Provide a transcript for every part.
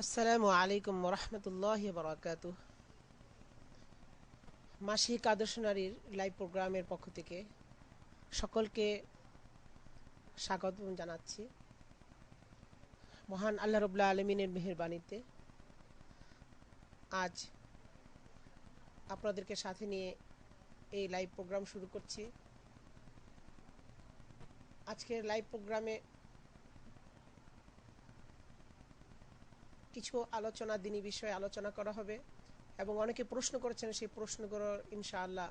আসসালামু আলাইকুম ওরহমতুল্লাহি বারাকাতুহ। মাসিক আদর্শ নারীর লাইভ প্রোগ্রামের পক্ষ থেকে সকলকে স্বাগত জানাচ্ছি। মহান আল্লাহ রাব্বুল আলামিনের মেহেরবানিতে আজ আপনাদেরকে সাথে নিয়ে এই লাইভ প্রোগ্রাম শুরু করছি। আজকের লাইভ প্রোগ্রামে কিছু আলোচনা দিনী বিষয়ে আলোচনা করা হবে এবং অনেকে প্রশ্ন করেছেন, সেই প্রশ্নগুলোর ইনশাআল্লাহ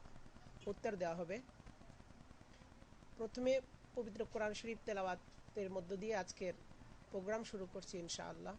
উত্তর দেওয়া হবে। প্রথমে পবিত্র কোরআন শরীফ তেলাওয়াতের মধ্য দিয়ে আজকের প্রোগ্রাম শুরু করছি ইনশাআল্লাহ।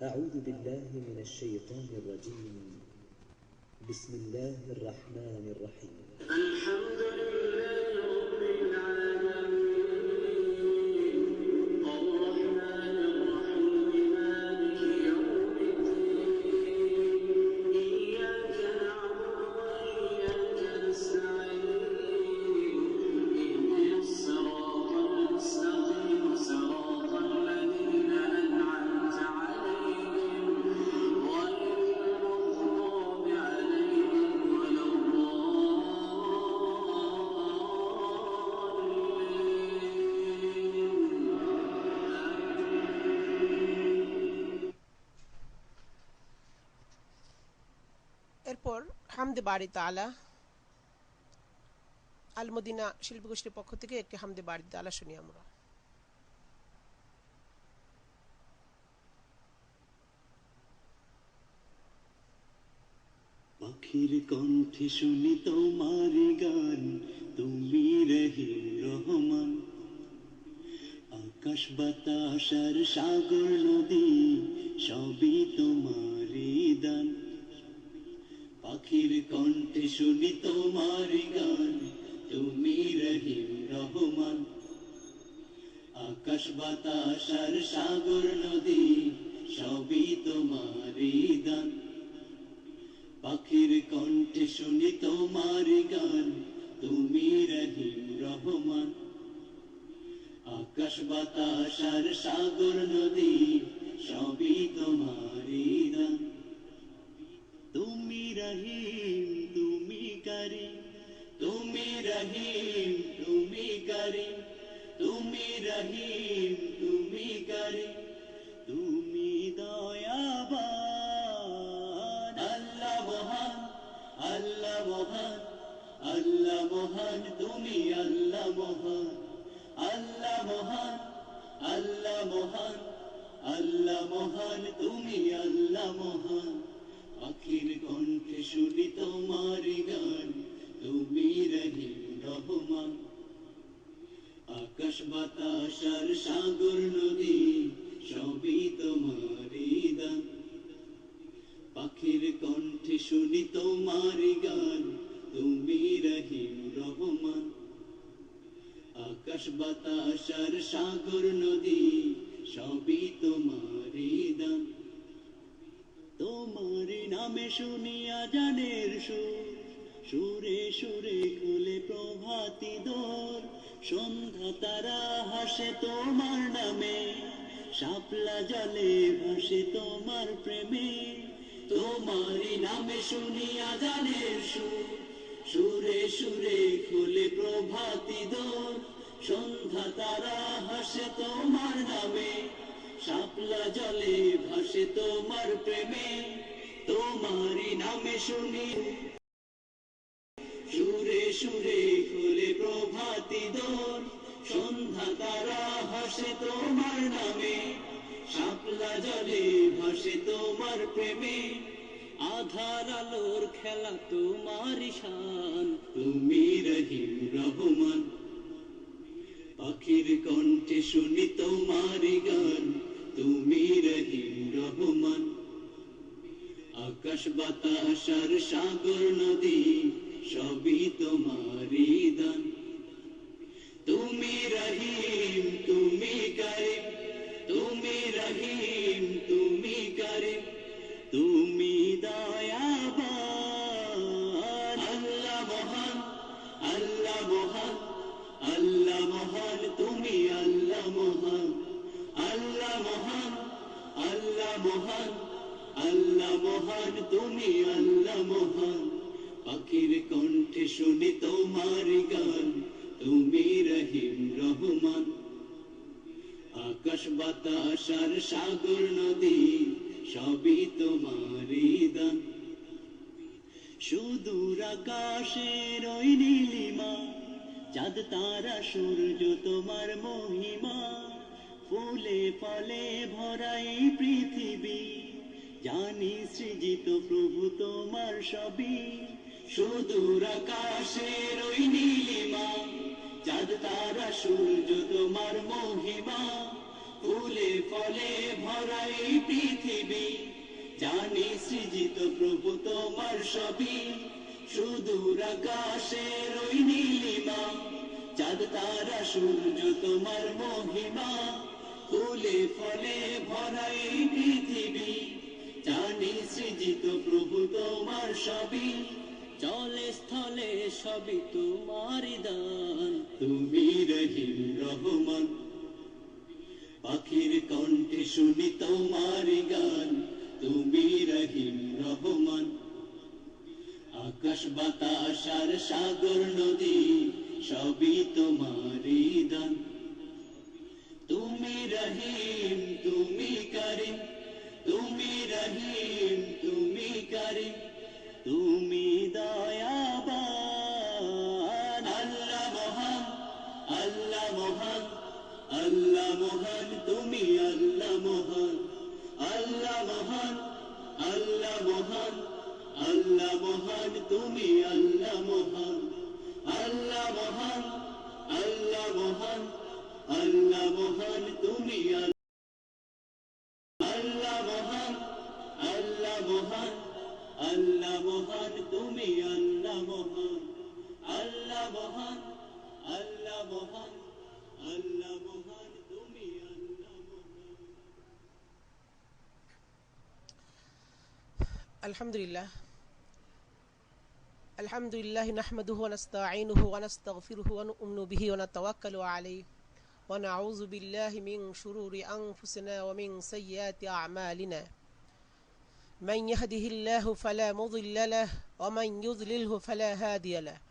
أعوذ بالله من الشيطان الرجيم. بسم الله الرحمن الرحيم. الحمد لله رب العالمين الرحمن الرحيم مالك يوم الدين إياك نعبد وإياك نستعين اهدنا الصراط المستقيم صراط الذين أنعمت عليهم غير المغضوب عليهم ولا এরপর হামদে বাড়ি তাআলা আল মদিনা শিল্পী গোষ্ঠীর পক্ষ থেকে একটি হামদে বাড়ি তাআলা শুনি আমরা। পাখির কণ্ঠে শুনি তোমার গান, তুমি রহিম রহমান। আকাশ বাতাস আর সাগর নদী সবই তোমারই দান। পাখির কণ্ঠে শুনি তোমার গান, তুমি রহিম রহমান। আকাশ বাতাস আর সাগর নদী সবই তোমারই দান। পাখির কণ্ঠে শুনি তোমার গান, তুমি রহিম রহমান। আকাশ বাতাস আর সাগর নদী সবই তোমারই দান। তুমি রহিম তুমি কারীম, তুমি রহিম তুমি কারীম, তুমি রহিম তুমি কারীম, তুমি দয়াবান। আল্লাহ মহান, আল্লাহ মহান, আল্লাহ মহান, তুমি আল্লাহ মহান। আল্লাহ মহান, আল্লাহ মহান, আল্লাহ মহান, তুমি আল্লাহ মহান। পাখির কণ্ঠে শুনি তোমার গান, তুমি রহিম রহমান। আকাশ বাতাস আর সাগর নদী সবই তোমারই দান। পাখির কণ্ঠে শুনি তোমার গান, তুমি রহিম রহমান। আকাশ বাতাস আর সাগর নদী সবই তোমারই দান। তোমার নামে শুনিয়া জানের সুর, সুরে সুরে খুলে প্রভাতী দোর। সন্ধ্যা তারা হাসে তোমার নামে, শাপলা জলে ভাসে তোমার প্রেমে। তোমার নামে শুনিয়া জানের সুর, সুরে সুরে খুলে প্রভাতী প্রভাতি দোর সন্ধ্যা তারা হাসে তোমার নামে শাপলা জলে ভাসে তোমার প্রেমে তোমারই নামে শুনি সুরে সুরে খোলে প্রভাতি দোর সন্ধ্যা তারা হাসে তোমার নামে শাপলা জলে ভাসে তোমার প্রেমে আধার আলোর খেলা তোমার শান তুমি রহিম রহমান পাখির কণ্ঠে শুনি তোমার গান তুমি রহিম রহমান আকাশ বাতাস আর সাগর নদী সবই তোমারই দান তুমি রহিম তুমি করিম তুমি রহিম তুমি করিম তুমি দয়াবান আল্লাহ মহান আল্লাহ মহান আল্লাহ মহান তুমি আল্লাহ মহান আল্লাহ মহান আল্লাহ মহান আল্লাহ মহান তুমি আল্লাহ মহান পাখির কণ্ঠে শুনি তোমার গান তুমি রহিম রহমান আকাশ বাতাস আর সাগর নদী সবই তোমারই দান সুদূর আকাশের ওই নীলিমা চাঁদ তারা সূর্য তোমার মহিমা ফুলে ফলে ভরা এই পৃথিবী জানি সৃজিত প্রভু তোমার সবই সুদূর আকাশের ওই নীলিমা চাঁদ তারা সূর্য তোমার মহিমা ফুলে ফলে ভরা এই পৃথিবী জানি সৃজিত প্রভু তোমার সবই সুদূর আকাশের ওই নীলিমা চাঁদ তারা সূর্য তোমার মহিমা ফুলে ফলে ভরা এই পৃথিবী জানি সৃজিত প্রভু তোমার সবই জলে স্থলে সবই তোমার দান তুমি রহিম রহমান পাখির কণ্ঠে শুনি তোমার গান তুমি রহিম রহমান আকাশ বাতাস আর সাগর নদী সবই তোমারই দান তুমি রহিম তুমি করিম তুমি রহিম তুমি করিম তুমি দয়াবান আল্লাহ মহান আল্লাহ মহান আল্লাহ মহান তুমি আল্লাহ মহান আল্লাহ মহান আল্লাহ মহান আল্লাহ মহান তুমি আল্লাহ মহান আল্লাহ মহান আল্লাহ মহান আল্লাহ মহান তুমি আল্লাহ মহান আল্লাহ মহান আল্লাহ মহান তুমি আল্লাহ মহান আল্লাহ মহান আল্লাহ মহান আল্লাহ মহান তুমি আল্লাহ মহান আলহামদুলিল্লাহ আলহামদুলিল্লাহ নাহমাদুহু ওয়া নাস্তাঈনুহু ওয়া নাস্তাগফিরুহু ওয়া নু'মিনু বিহি ওয়া নাতাওয়াক্কালু আলাইহি ওয়া নাউযু বিল্লাহি মিন শুরুরি আনফুসিনা ওয়া মিন সাইয়্যাতি আ'মালিনা মান ইয়াহদিহিল্লাহু ফালা মুদিল্লা লাহু ওয়া মান ইউদ্লিলহু ফালা হাদিয়া লাহু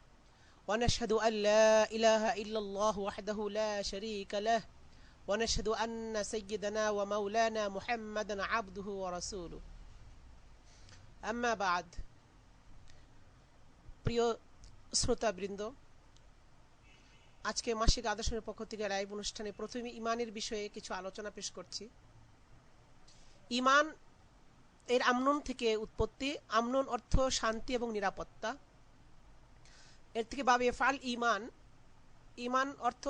ওয়া নাশহাদু আন লা ইলাহা ইল্লাল্লাহু ওয়াহদাহু লা শারীকা লাহু ওয়া নাশহাদু আন্না সাইয়্যিদানা ওয়া মাওলানা মুহাম্মাদান আবদুহু ওয়া রাসূলুহু আম্মা বা'দ প্রিয় শ্রোতাবৃন্দ আজকে মাসিক আদর্শের পক্ষ থেকে লাইভ অনুষ্ঠানে প্রথমে ঈমানের বিষয়ে কিছু আলোচনা পেশ করছি ঈমান এর আমনুন থেকে উৎপত্তি আমনুন অর্থ শান্তি এবং নিরাপত্তা এর থেকে বাবে ফাল ঈমান ঈমান অর্থ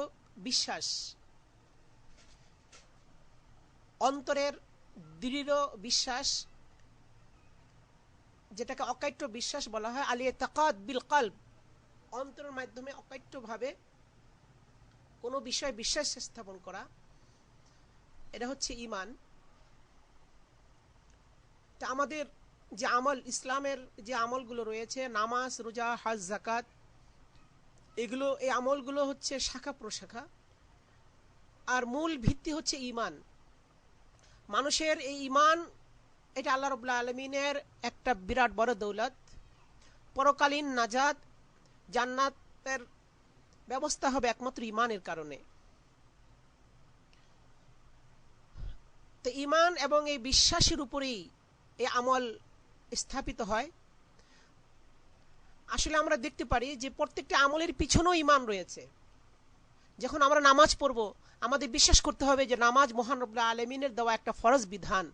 বিশ্বাস অন্তরের দৃঢ় বিশ্বাস যেটাকে অকাট্য বিশ্বাস বলা হয় আলিয়ে তাকাদ বিল কলব অন্তরের মাধ্যমে অকাট্যভাবে কোনো বিষয়ে বিশ্বাস স্থাপন করা এটা হচ্ছে ঈমান তা আমাদের যে আমল ইসলামের যে আমলগুলো রয়েছে নামাজ রোজা হজ যাকাত এগুলো এই আমলগুলো হচ্ছে শাখা প্রশাখা আর মূল ভিত্তি হচ্ছে ঈমান মানুষের এই ঈমান এটা আল্লাহ রাব্বুল আলামিনের একটা বিরাট বড় দৌলত পরকালীন নাজাত জান্নাতের ব্যবস্থা হবে একমাত্র ইমানের কারণে। তো ইমান এবং এই বিশ্বাসের উপরেই এই আমল স্থাপিত হয়। আসলে আমরা দেখতে পারি যে প্রত্যেকটা আমলের পিছনেও ইমান রয়েছে। যখন আমরা নামাজ পড়ব, আমাদের বিশ্বাস করতে হবে যে নামাজ মহান রব্বুল আলামিনের দেওয়া একটা ফরজ বিধান,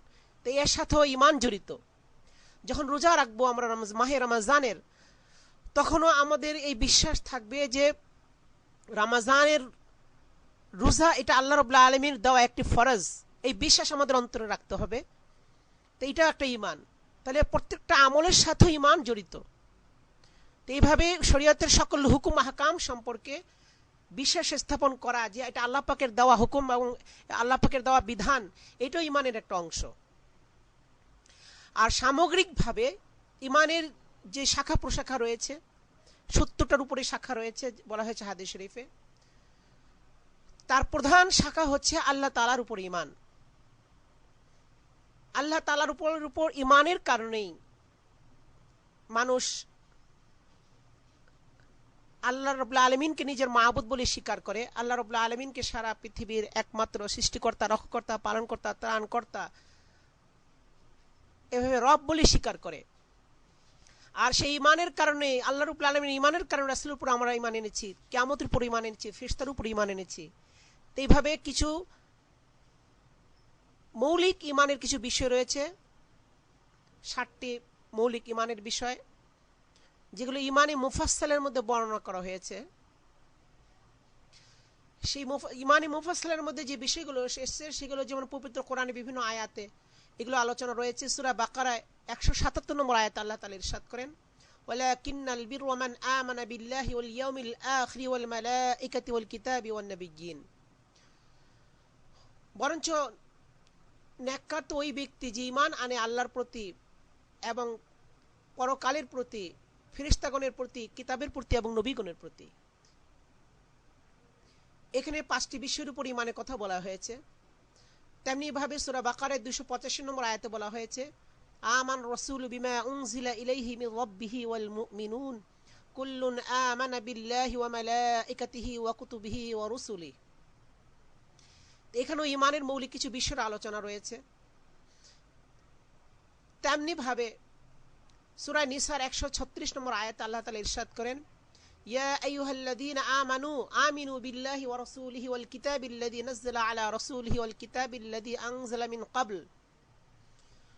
তো এর সাথেও ইমান জড়িত। যখন রোজা রাখবো আমরা মাহে রমজানের, তখনও আমাদের এই বিশ্বাস থাকবে যে রমজানের রোজা এটা আল্লাহ রাব্বুল আলামিনের দেওয়া একটি ফরজ, এই বিশ্বাস আমাদের অন্তরে রাখতে হবে। তো এটা একটা ইমান। তাহলে প্রত্যেকটা আমলের সাথে ইমান জড়িত। তো এইভাবে শরীয়তের সকল হুকুম আহকাম সম্পর্কে বিশ্বাস স্থাপন করা যে এটা আল্লাহ পাকের দেওয়া হুকুম এবং আল্লাহ পাকের দেওয়া বিধান, এটাও ইমানের একটা অংশ। আর সামগ্রিকভাবে ইমানের যে শাখা প্রশাখা রয়েছে, 70টার উপরে শাখা রয়েছে বলা হয়েছে হাদিস শরীফে। তার প্রধান শাখা হচ্ছে আল্লাহ তাআলার উপর ইমান। আল্লাহ তাআলার উপর ইমানের কারণেই মানুষ আল্লাহ রাব্বুল আলামিনকে নিজের মাবুদ বলে স্বীকার করে। আল্লাহ রাব্বুল আলামিনকে সারা পৃথিবীর একমাত্র সৃষ্টিকর্তা, রক্ষকর্তা, পালনকর্তা, ত্রাণকর্তা, এভাবে রব বলে স্বীকার করে। আর সেই ইমানের কারণে, আল্লাহ রাব্বুল আলামিনের ইমানের কারণে রাসূলের উপর আমরা ইমান এনেছি, কিয়ামতের উপর ইমান এনেছি, ফেরেশতার উপর ইমান এনেছি। তো এইভাবে কিছু মৌলিক ইমানের কিছু বিষয় রয়েছে, 7টি মৌলিক ইমানের বিষয়, যেগুলো ইমানে মুফাসসালের মধ্যে বর্ণনা করা হয়েছে। সেই ইমানে মুফাসসালের মধ্যে যে বিষয়গুলো এসেছে সেগুলো যেমন পবিত্র কোরআনে বিভিন্ন আয়াতে এগুলো আলোচনা রয়েছে। সূরা বাকারায় 177 নম্বর আয়াতে আল্লাহ তাআলা ইরশাদ করেন, ওয়ালাকিন্নাল বিররা মান আমানা বিল্লাহি ওয়াল ইয়াউমিল আখির ওয়াল মালাইকাতি ওয়াল কিতাবি ওয়ান নাবিয়্যিন। বরঞ্চ নেককার তো ওই ব্যক্তি যে ঈমান আনে আল্লাহর প্রতি এবং পরকালের প্রতি, ফেরেশতাগণের প্রতি, কিতাবের প্রতি এবং নবীগণের প্রতি। এখানে 5টি বিষয়ের উপর ঈমানের কথা বলা হয়েছে। তেমনি ভাবে সূরা বাকারার 285 নম্বর আয়াতে বলা হয়েছে, আমান রাসূলু বিমা উনজিলা ইলাইহি মির রাব্বিহি ওয়াল মুমিনুন কুল্লুন আমানা বিল্লাহি ওয়া মালাইকাতিহি ওয়া কুতুবিহি ওয়া রুসুলিহি। এখানেও ঈমানের মৌলিক কিছু বিষয়ের আলোচনা রয়েছে। তেমনি ভাবে সূরা নিসার 136 নম্বর আয়াতে আল্লাহ তাআলা ইরশাদ করেন, ইয়া আইয়ুহাল্লাযীনা আমানু আমিনু বিল্লাহি ওয়া রাসূলিহি ওয়াল কিতাবিল্লাযী নাযালা আলা রাসূলিহি ওয়াল কিতাবিল্লাযী আনজালা মিন ক্বাবল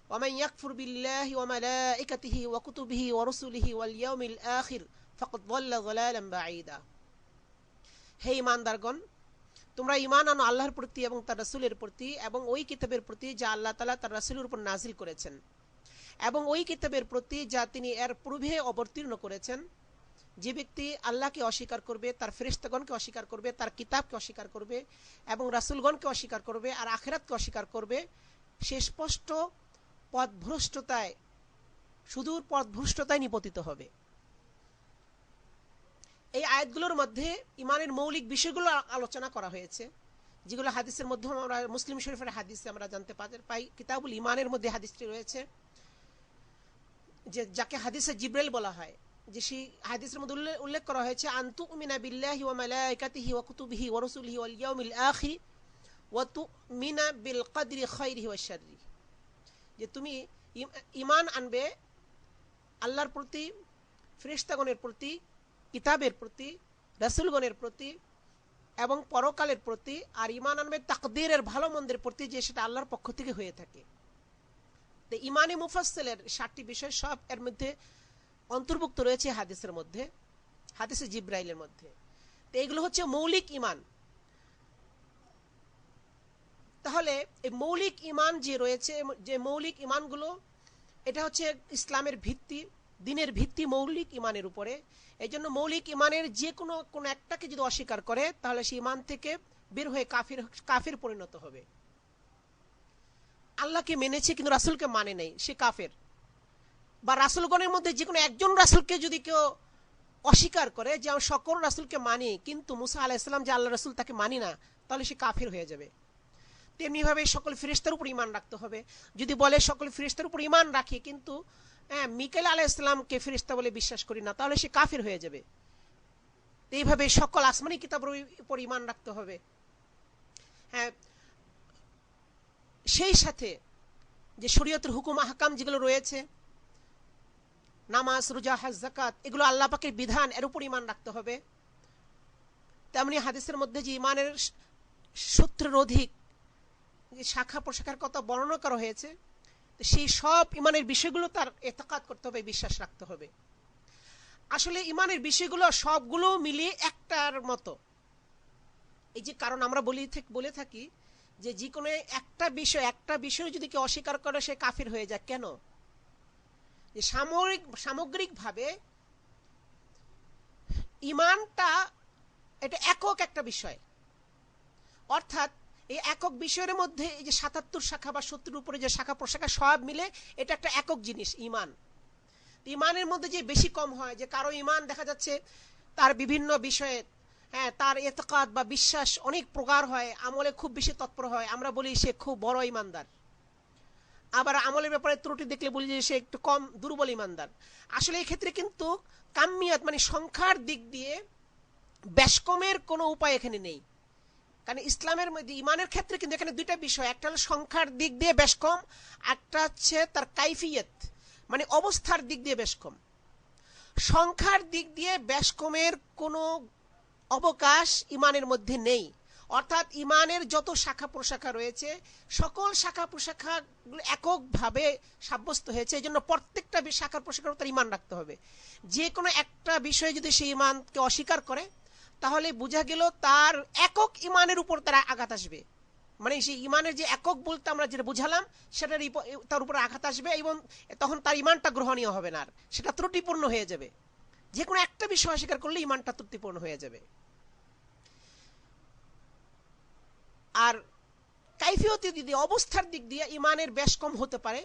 ওয়া মান ইয়াকফুর বিল্লাহি ওয়া মালাইকাতিহি ওয়া কুতুবিহি ওয়া রাসূলিহি ওয়াল ইয়াউমিল আখির ফাকাদ যাল্লা যালালান বাঈদা। হে ঈমানদারগণ, তোমরা ঈমান আনো আল্লাহর প্রতি এবং তার রাসূলের প্রতি এবং ওই কিতাবের প্রতি যা আল্লাহ তাআলা তার রাসূলের উপর নাযিল করেছেন এবং ওই কিতাবের প্রতি যা তিনি এর পূর্বে অবতীর্ণ করেছেন। যে ব্যক্তি আল্লাহকে অস্বীকার করবে, তার ফেরেশতাগণকে অস্বীকার করবে, তার কিতাবকে অস্বীকার করবে এবং রাসূলগণকে অস্বীকার করবে আর আখিরাতকে অস্বীকার করবে, সে স্পষ্ট পথভ্রষ্টতায়, সুদূর পথভ্রষ্টতায় নিপতিত হবে। এই আয়াতগুলোর মধ্যে ঈমানের মৌলিক বিষয়গুলো আলোচনা করা হয়েছে, যেগুলো হাদিসের মধ্যে আমরা মুসলিম শরীফের হাদিসে আমরা জানতে পাই। কিতাবুল ঈমানের মধ্যে হাদিসটি রয়েছে, যে যাকে হাদিসে জিবরাইল বলা হয়, যে সেই হাদিসের মধ্যে উল্লেখ করা হয়েছে, আনতুমিনা বিল্লাহি ওয়া মালাইকাতিহি ওয়া কুতুবিহি ওয়া রাসূলিহি ওয়াল ইয়াউমিল আখির ওয়া তুমিনা বিল কদরি খাইরিহি ওয়া শাররি। যে তুমি ঈমান আনবে আল্লাহর প্রতি, ফেরেশতাগণের প্রতি, কিতাবের প্রতি, রাসূলগণের প্রতি এবং পরকালের প্রতি, আর ঈমান আনবে তাকদীরের ভালো মন্দের প্রতি, যে সেটা আল্লাহর পক্ষ থেকে হয়ে থাকে। তো ঈমানে মুফাসসালের 7টি বিষয় সব এর মধ্যে অন্তর্ভুক্ত রয়েছে হাদিসের মধ্যে, হাদিসে জিবরাইলের মধ্যে। তো এগুলো হচ্ছে মৌলিক ঈমান। তাহলে এই মৌলিক ঈমান যে রয়েছে, যে মৌলিক ঈমানগুলো, এটা হচ্ছে ইসলামের ভিত্তি, দিনের ভিত্তি মৌলিক ঈমানের উপরে। এই জন্য মৌলিক ঈমানের যে কোনো একটাকে যদি অস্বীকার করে তাহলে সে ঈমান থেকে বের হয়ে কাফির পরিণত হবে। আল্লাহকে মেনেছে কিন্তু রাসূলকে মানে নাই, সে কাফের। বা রাসূলগণের মধ্যে যে কোনো একজন রাসূলকে যদি কেউ অস্বীকার করে, যে আমি সকল রাসূলকে মানি কিন্তু মুসা আলাইহিস সালাম যে আল্লাহর রাসূল তাকে মানি না, তাহলে সে কাফির হয়ে যাবে। তেমনি ভাবে সকল ফেরেশতার উপর ঈমান রাখতে হবে। যদি বলে সকল ফেরেশতার উপর ঈমান রাখি কিন্তু মিকাইল আলাইহিস সালামকে ফেরেশতা বলে বিশ্বাস করি না, তাহলে সে কাফির হয়ে যাবে। এইভাবে সকল আসমানি কিতাবের উপর ঈমান রাখতে হবে। হ্যাঁ, সেই সাথে যে শরীয়তের হুকুম আহকাম যেগুলো রয়েছে, নামাজ, রোজা, হজ, যাকাত, এগুলো আল্লাহ পাকের বিধান, এর উপর ঈমান রাখতে হবে। তেমনি হাদিসের মধ্যে যে ঈমানের সূত্রের অধিক যে শাখা প্রশাখার কথা বর্ণনা করা হয়েছে, সেই সব ঈমানের বিষয়গুলো তার এতেকাদ করতে হবে, বিশ্বাস রাখতে হবে। আসলে ঈমানের বিষয়গুলো সবগুলো মিলিয়ে একটার মতো। এই যে কারণ আমরা বলে থাকি যে যে কোনো একটা বিষয় যদি কেউ অস্বীকার করে সে কাফির হয়ে যায়। কেন? যে সামগ্রিকভাবে ঈমানটা এটা একক একটা বিষয়, অর্থাৎ এই একক বিষয়ের মধ্যে এই যে ৭৭ শাখা বা ৭০ উপরে যে শাখা প্রশাখা সব মিলে এটা একটা একক জিনিস ঈমান। ঈমানের মধ্যে যে বেশি কম হয়, যে কারো ঈমান দেখা যাচ্ছে তার বিভিন্ন বিষয়ে, হ্যাঁ, তার এতেকাদ বা বিশ্বাস অনেক প্রকার হয়, আমলে খুব বেশি তৎপর হয়, আমরা বলি সে খুব বড় ঈমানদার। আবার আমলের ব্যাপারে ত্রুটি দেখলে বলি যে সে একটু কম দুর্বল ঈমানদার। আসলে এই ক্ষেত্রে কিন্তু কামিয়াত মানে সংখ্যার দিক দিয়ে বেশকমের কোনো উপায় এখানে নেই। কারণ ইসলামের মধ্যে ঈমানের ক্ষেত্রে কিন্তু এখানে দুইটা বিষয়, একটা হলো সংখ্যার দিক দিয়ে বেশকম, একটা হচ্ছে তার কাইফিয়ত মানে অবস্থার দিক দিয়ে বেশকম। সংখ্যার দিক দিয়ে বেশকমের কোনো অবকাশ ঈমানের মধ্যে নেই। অর্থাৎ ঈমানের যত শাখা প্রশাখা রয়েছে সকল শাখা প্রশাখাগুলো এককভাবে সাব্যস্ত হয়েছে, এই জন্য প্রত্যেকটা শাখা প্রশাখার তার ঈমান রাখতে হবে। যে কোনো একটা বিষয়ে যদি সে ঈমানকে অস্বীকার করে তাহলে বোঝা গেল তার একক ঈমানের উপর তার আঘাত আসবে। মানে সেই ঈমানের যে একক বলতে আমরা যেটা বুঝালাম সেটার তার উপর আঘাত আসবে এবং তখন তার ঈমানটা গ্রহণীয় হবে না, আর সেটা ত্রুটিপূর্ণ হয়ে যাবে। যে কোনো একটা বিষয় অস্বীকার করলে ঈমানটা ত্রুটিপূর্ণ হয়ে যাবে। আর কাইফিয়তের দিক দিয়ে অবস্থার দিক দিয়ে ঈমানের বেশ কম হতে পারে।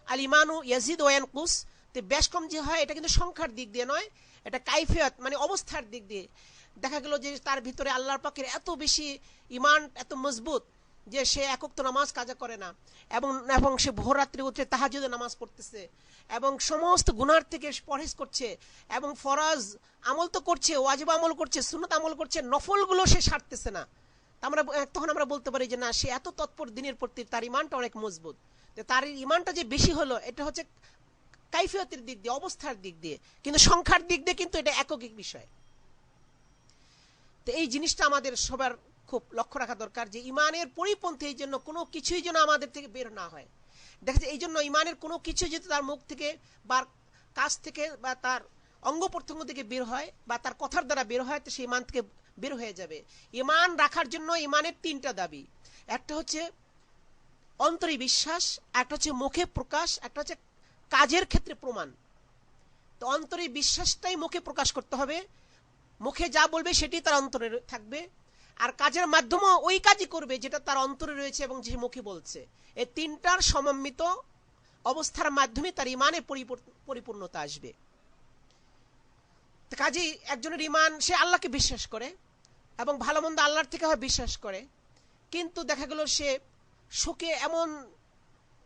আল ঈমানু ইয়াজিদু ওয়া ইয়ানকুস, তো বেশ কম যে হয় এটা কিন্তু সংখ্যার দিক দিয়ে নয়, এটা কাইফিয়ত মানে অবস্থার দিক দিয়ে। দেখা গেল যে তার ভিতরে আল্লাহর পাকের এত বেশি ঈমান এত মজবুত যে সে একক তো নামাজ কাজা করে না, এবং সে ভোররাত্রি উঠে তাহাজ্জুদে নামাজ পড়তেছে এবং সমস্ত গুনাহ থেকে পরহেজ করছে এবং ফরজ আমল তো করছে, ওয়াজিব আমল করছে, সুন্নাত আমল করছে, নফলগুলো সে ছাড়তেছে না। তখন আমরা বলতে পারি যে না, সে এত তৎপর দিনের প্রতি, তার ঈমানটা অনেক মজবুত। তার ঈমানটা যে বেশি হলো এটা হচ্ছে কাইফিয়তের দিক দিয়ে, অবস্থার দিক দিয়ে, কিন্তু সংখ্যার দিক দিয়ে কিন্তু এটা একক বিষয়। তো এই জিনিসটা আমাদের সবার খুব লক্ষ্য রাখা দরকার যে ঈমানের পরিপন্থী এই জন্য কোনো কিছুই যেন আমাদের থেকে বের না হয়। দেখা যায় এই জন্য ঈমানের কোনো কিছু যদি তার মুখ থেকে বা কাজ থেকে বা তার অঙ্গ প্রত্যঙ্গ থেকে বের হয় বা তার কথার দ্বারা বের হয়, তো সেই ঈমান থেকে বের হয়ে যাবে। ঈমান রাখার জন্য ঈমানের তিনটা দাবি, একটা হচ্ছে অন্তরে বিশ্বাস, একটা হচ্ছে মুখে প্রকাশ, একটা হচ্ছে কাজের ক্ষেত্রে প্রমাণ। তো অন্তরে বিশ্বাসটাই মুখে প্রকাশ করতে হবে, মুখে যা বলবে সেটি তার অন্তরে থাকবে, আর কাজের মাধ্যমেও ওই কাজই করবে যেটা তার অন্তরে রয়েছে এবং যে মুখে বলছে। এই তিনটার সমন্বিত অবস্থার মাধ্যমে তার ঈমানে পরিপূর্ণতা আসবে। কাজেই একজনের ঈমান, সে আল্লাহকে বিশ্বাস করে এবং ভালো মন্দ আল্লাহর থেকে হয় বিশ্বাস করে, কিন্তু দেখা গেল সে শোকে এমন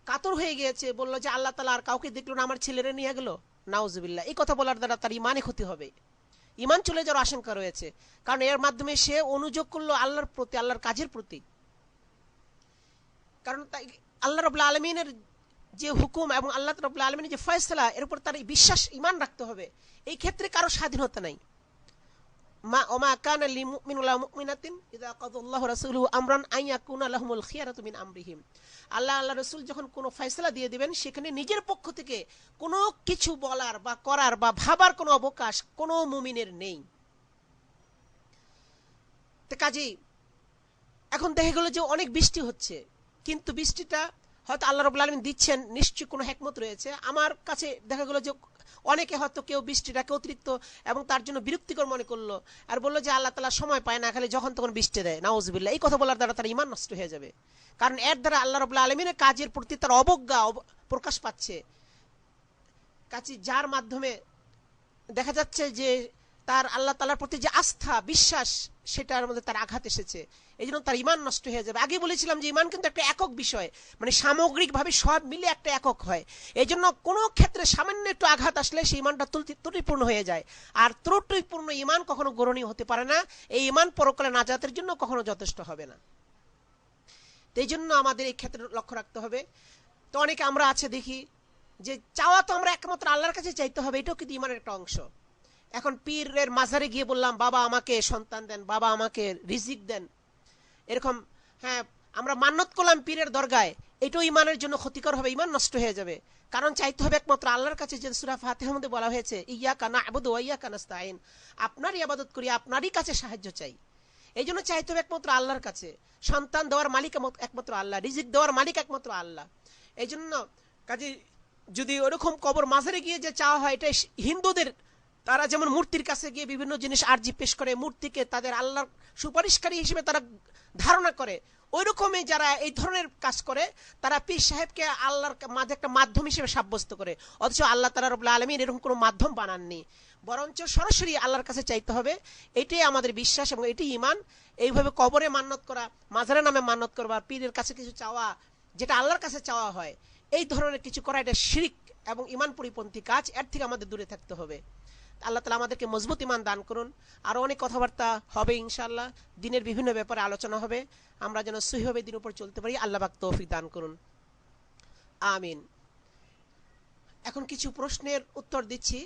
কাতর হয়ে গিয়েছে, বললো যে আল্লাহ তাআলা আর কাউকে দেখলো না, আমার ছেলেরে নিয়ে গেল, নাউজুবিল্লাহ। এই কথা বলার দ্বারা তার ঈমানে ক্ষতি হবে, ঈমান চলে যাওয়ার আশঙ্কা রয়েছে, কারণ এর মাধ্যমে সে অনুযোগ করলো আল্লাহর প্রতি, আল্লাহর কাজের প্রতি। কারণ আল্লাহ রাব্বুল আলামিনের যে হুকুম এবং আল্লাহ রাব্বুল আলামিনের যে ফয়সালা, এর উপর তার বিশ্বাস ঈমান রাখতে হবে। এই ক্ষেত্রে কারো স্বাধীনতা নাই। ওমা কানা লিলমুমিনিন ওয়ালা মুমিনাতিন ইযা কাদাল্লাহু রাসূলুহু আমরান আন ইয়াকুনা লাহুমুল খিয়ারাতু মিন আমরিহিম। আল্লাহ রাসূল যখন কোনো ফয়সালা দিয়ে দিবেন, সেখানে নিজের পক্ষ থেকে কোনো কিছু বলার বা করার বা ভাবার কোনো অবকাশ কোনো মুমিনের নেই। তো কাজেই এখন দেখা গেল যে অনেক বৃষ্টি হচ্ছে, কিন্তু বৃষ্টিটা হয়তো আল্লাহ রাব্বুল আলামিন দিচ্ছেন, নিশ্চয়ই কোনো হিকমত রয়েছে। আমার কাছে দেখা গেল যে অনেকে হয়তো কেউ বৃষ্টিটাকে অতিরিক্ত এবং তার জন্য বিরক্তিকর মনে করলো, আর বললো যে আল্লাহ তাআলা সময় পায় না, খালি যখন তখন বৃষ্টি দেয়, নাউজুবিল্লাহ। এই কথা বলার দ্বারা তার ঈমান নষ্ট হয়ে যাবে, কারণ এর দ্বারা আল্লাহ রাব্বুল আলামিনের কাজের প্রতি তার অবজ্ঞা প্রকাশ পাচ্ছে। কাজে যার মাধ্যমে দেখা যাচ্ছে যে তার আল্লাহ তাআলার প্রতি যে আস্থা বিশ্বাস সেটার মধ্যে তার আঘাত এসেছে, এই জন্য তার ইমান নষ্ট হয়ে যাবে। আগে বলেছিলাম যে ইমান কিন্তু একটা একক বিষয়, মানে সামগ্রিকভাবে সব মিলে একটা একক হয়। এই জন্য কোনো ক্ষেত্রে সামান্য একটু আঘাত আসলে সেই ইমানটা ত্রুটিপূর্ণ হয়ে যায়। আর ত্রুটিপূর্ণ ইমান কখনো গ্রহণীয় হতে পারে না, এই ইমান পরকালে নাজাতের জন্য কখনো যথেষ্ট হবে না। তো এই জন্য আমাদের এই ক্ষেত্রে লক্ষ্য রাখতে হবে। তো অনেকে আমরা আছে দেখি যে চাওয়া তো আমরা একমাত্র আল্লাহর কাছে চাইতে হবে, এটাও কিন্তু ইমানের একটা অংশ। এখন পীরের মাজারে গিয়ে বললাম বাবা আমাকে সন্তান দেন, বাবা আমাকে রিজিক দেন, এরকম হ্যাঁ আমরা মান্নত করলাম পীরের দরগায়, এটাও ইমানের জন্য ক্ষতিকর হবে, ইমান নষ্ট হয়ে যাবে। কারণ চাইতে হবে একমাত্র আল্লাহর কাছে, যে সূরা ফাতিহার মধ্যে বলা হয়েছে ইয়াকা না'বুদু ওয়া ইয়াকা নাস্তাঈন, আপনারই ইবাদত করি, আপনারই কাছে সাহায্য চাই। এই জন্য চাইতে হবে একমাত্র আল্লাহর কাছে। সন্তান দেওয়ার মালিক একমাত্র আল্লাহ, রিজিক দেওয়ার মালিক একমাত্র আল্লাহ। এই জন্য কাজে যদি ওরকম কবর মাজারে গিয়ে যে চাওয়া হয়, এটা হিন্দুদের, তারা যেমন মূর্তির কাছে গিয়ে বিভিন্ন জিনিস আরজি পেশ করে, মূর্তিকে তাদের আল্লাহর সুপারিশকারী হিসেবে তারা ধারণা করে, ওই রকমই যারা এই ধরনের কাজ করে তারা পীর সাহেবকে আল্লাহর মাঝে একটা মাধ্যম হিসেবে সাব্যস্ত করে, অথচ আল্লাহ তাআলা রব্বুল আলামিন এরকম কোনো মাধ্যম বানাননি, বরঞ্চ সরাসরি আল্লাহর কাছে চাইতে হবে। এটাই আমাদের বিশ্বাস এবং এটাই ইমান। এইভাবে কবরে মান্নত করা, মাজারের নামে মান্নত করা, পীরের কাছে কিছু চাওয়া, যেটা আল্লাহর কাছে চাওয়া হয়, এই ধরনের কিছু করা এটা শিরক এবং ইমান পরিপন্থী কাজ, এর থেকে আমাদের দূরে থাকতে হবে। আল্লাহ তাআলা আমাদেরকে মজবুত ইমান দান করুন। আরও অনেক কথাবার্তা হবে ইনশাআল্লাহ, দিনের বিভিন্ন ব্যাপারে আলোচনা হবে, আমরা যেন সহিভাবে দিন উপর চলতে পারি, আল্লাহ পাক তৌফিক দান করুন, আমিন। এখন কিছু প্রশ্নের উত্তর দিচ্ছি।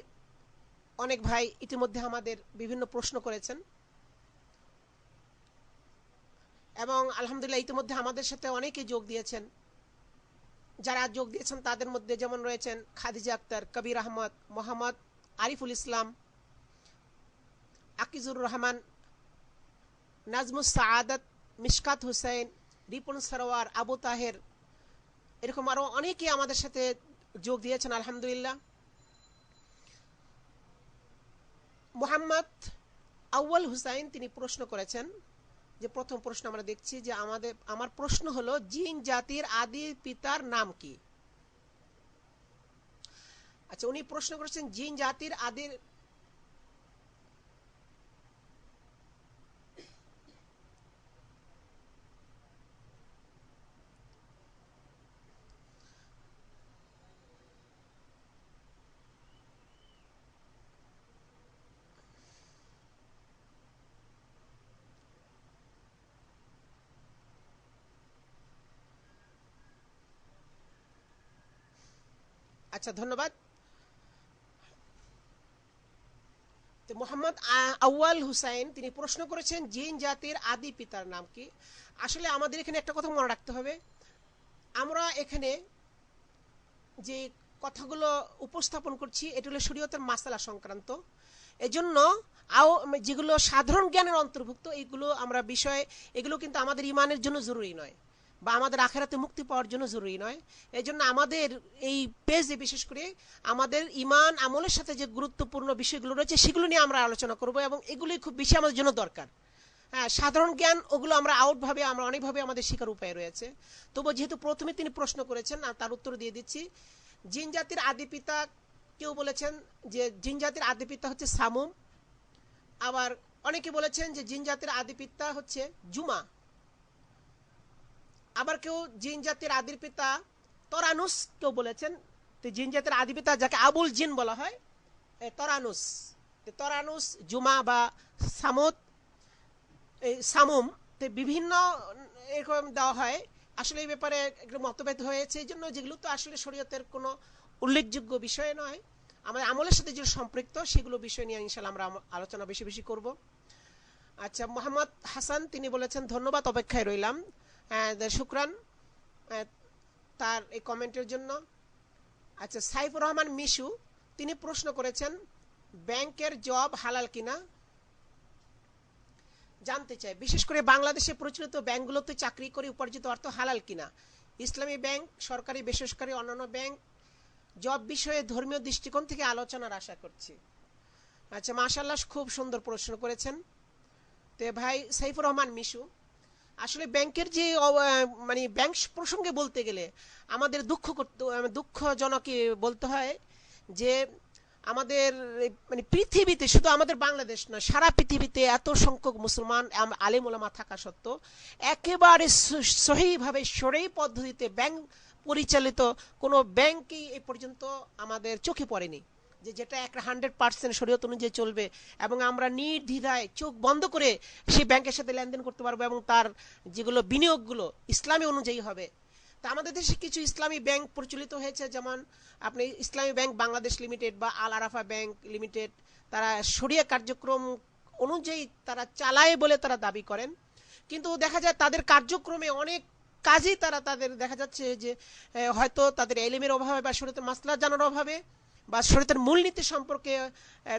অনেক ভাই ইতিমধ্যে আমাদের বিভিন্ন প্রশ্ন করেছেন এবং আলহামদুলিল্লাহ ইতিমধ্যে আমাদের সাথে অনেকে যোগ দিয়েছেন। যারা যোগ দিয়েছেন তাদের মধ্যে যেমন রয়েছেন খাদিজা আক্তার, কবির আহমদ, মোহাম্মদ আরিফুল ইসলাম, আকিজুর রহমান, নাজমুস সাআদাত, মিশকাত হুসাইন, রিপন সরোয়ার, আবু তাহের, এরকম আরো অনেকে আমাদের সাথে যোগ দিয়েছেন আলহামদুলিল্লাহ। মোহাম্মদ আউয়াল হুসাইন তিনি প্রশ্ন করেছেন, যে প্রথম প্রশ্ন আমরা দেখছি যে আমার প্রশ্ন হলো জিন জাতির আদি পিতার নাম কি? আচ্ছা, উনি প্রশ্ন করেছেন জিন জাতির আদির আচ্ছা ধন্যবাদ। তো মোহাম্মদ আউয়াল হুসাইন তিনি প্রশ্ন করেছেন জিন জাতির আদি পিতার নাম কি? আসলে আমাদের এখানে একটা কথা মনে রাখতে হবে, আমরা এখানে যে কথাগুলো উপস্থাপন করছি এটা হলো শরীয়তের মাসালা সংক্রান্ত। এজন্য যেগুলো সাধারণ জ্ঞানের অন্তর্ভুক্ত এইগুলো আমরা বিষয়, এগুলো কিন্তু আমাদের ইমানের জন্য জরুরি নয় বা আমাদের আখেরাতে মুক্তি পাওয়ার জন্য জরুরি নয়। এই জন্য আমাদের এই পেজে বিশেষ করে আমাদের ইমান আমলের সাথে যে গুরুত্বপূর্ণ বিষয়গুলো রয়েছে সেগুলো নিয়ে আমরা আলোচনা করব এবং এগুলোই খুব বেশি আমাদের জন্য দরকার। হ্যাঁ, সাধারণ জ্ঞান ওগুলো আমরা আউটভাবে আমরা অনেকভাবে আমাদের শেখার উপায় রয়েছে। তবু যেহেতু প্রথমে তিনি প্রশ্ন করেছেন তার উত্তর দিয়ে দিচ্ছি। জিন জাতির আদি পিতা কেউ বলেছেন যে জিন জাতির আদি পিতা হচ্ছে সামুম, আবার অনেকে বলেছেন যে জিন জাতির আদি পিতা হচ্ছে জুমা, আবার কেউ জিন জাতির আদির পিতা তরানুস কেউ বলেছেন। তো জিন জাতির আদি পিতা যাকে আবুল জিন বলা হয় তরানুস, তরানুস, জুমা বা সামুদ, সামুম, বিভিন্ন এরকম দেওয়া হয়। আসলে এই ব্যাপারে একটু মতভেদ হয়েছে, এই জন্য যেগুলো তো আসলে শরীয়তের কোনো উল্লেখযোগ্য বিষয় নয়, আমাদের আমলের সাথে যেগুলো সম্পৃক্ত সেগুলো বিষয় নিয়ে ইনশাআল্লাহ আমরা আলোচনা বেশি বেশি করব। আচ্ছা, মোহাম্মদ হাসান তিনি বলেছেন ধন্যবাদ, অপেক্ষায় রইলাম, শুকরান তার এই কমেন্টের জন্য। আচ্ছা, সাইফুর রহমান মিশু তিনি প্রশ্ন করেছেন ব্যাংকের জব হালাল কিনা জানতে চাই, বিশেষ করে বাংলাদেশে প্রচলিত ব্যাংকগুলোতে চাকরি করে উপার্জিত অর্থ হালাল কিনা, ইসলামী ব্যাংক, সরকারি বেসরকারি অন্যান্য ব্যাংক, জব বিষয়ে ধর্মীয় দৃষ্টিকোণ থেকে আলোচনার আশা করছি। আচ্ছা, মাশাআল্লাহ, খুব সুন্দর প্রশ্ন করেছেন। তো ভাই সাইফুর রহমান মিশু, আসলে ব্যাংকের যে মানে ব্যাংক প্রসঙ্গে বলতে গেলে আমাদের দুঃখজনক বলতে হয় যে আমাদের মানে পৃথিবীতে, শুধু আমাদের বাংলাদেশ না, সারা পৃথিবীতে এত সংখ্যক মুসলমান আলেম ওলামা থাকা সত্ত্বেও একেবারে সহিভাবে সরেই পদ্ধতিতে ব্যাংক পরিচালিত কোনো ব্যাংকই এই পর্যন্ত আমাদের চোখে পড়েনি যে যেটা একটা 100% শরীয়ত অনুযায়ী চলবে এবং আমরা নির্দ্বিধায় চোখ বন্ধ করে সেই ব্যাংকের সাথে লেনদেন করতে পারবো এবং তার যেগুলো বিনিয়োগগুলো ইসলামী অনুযায়ী হবে। তা আমাদের দেশে কিছু ইসলামী ব্যাংক প্রচলিত হয়েছে, যেমন আপনি ইসলামী ব্যাংক বাংলাদেশ লিমিটেড বা আল আরাফা ব্যাংক লিমিটেড, তারা শরিয়া কার্যক্রম অনুযায়ী তারা চালায় বলে তারা দাবি করেন, কিন্তু দেখা যায় তাদের কার্যক্রমে অনেক কাজেই তাদের দেখা যাচ্ছে যে হয়তো তাদের এলিমের অভাবে বা শরীয়তের মাসলা জানার অভাবে বা শরীয়তের মূলনীতি সম্পর্কে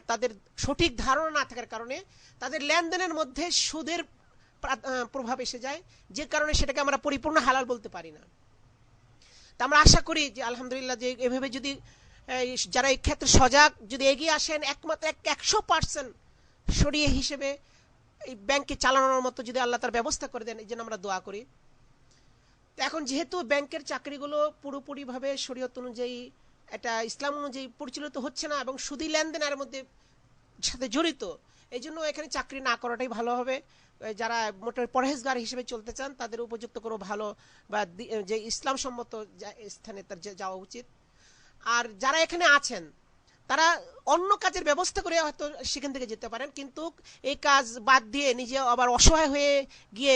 তাদের সঠিক ধারণা না থাকার কারণে তাদের লেনদেনের মধ্যে সুদের প্রভাব এসে যায়, যে কারণে সেটাকে আমরা পরিপূর্ণ হালাল বলতে পারি না। তা আমরা আশা করি যে আলহামদুলিল্লাহ যে এভাবে যদি যারা এই ক্ষেত্রে সজাগ যদি এগিয়ে আসেন, একমাত্র 100% শরিয়া হিসেবে এই ব্যাংককে চালানোর মতো যদি আল্লাহ তার ব্যবস্থা করে দেন, এই জন্য আমরা দোয়া করি। এখন যেহেতু ব্যাংকের চাকরিগুলো পুরোপুরিভাবে শরীয়ত অনুযায়ী, এটা ইসলাম অনুযায়ী পরিচালিত হচ্ছে না এবং সুদী লেনদেনের মধ্যে সাথে জড়িত, এই জন্য এখানে চাকরি না করাটাই ভালো হবে। যারা মোটামুটি পরহেজগার হিসেবে চলতে চান তাদের উপযুক্ত কোনো ভালো বা যে ইসলাম সম্মত স্থানে তার যাওয়া উচিত। আর যারা এখানে আছেন তারা অন্য কাজের ব্যবস্থা করে হয়তো সেখান থেকে যেতে পারেন, কিন্তু এই কাজ বাদ দিয়ে নিজে আবার অসহায় হয়ে গিয়ে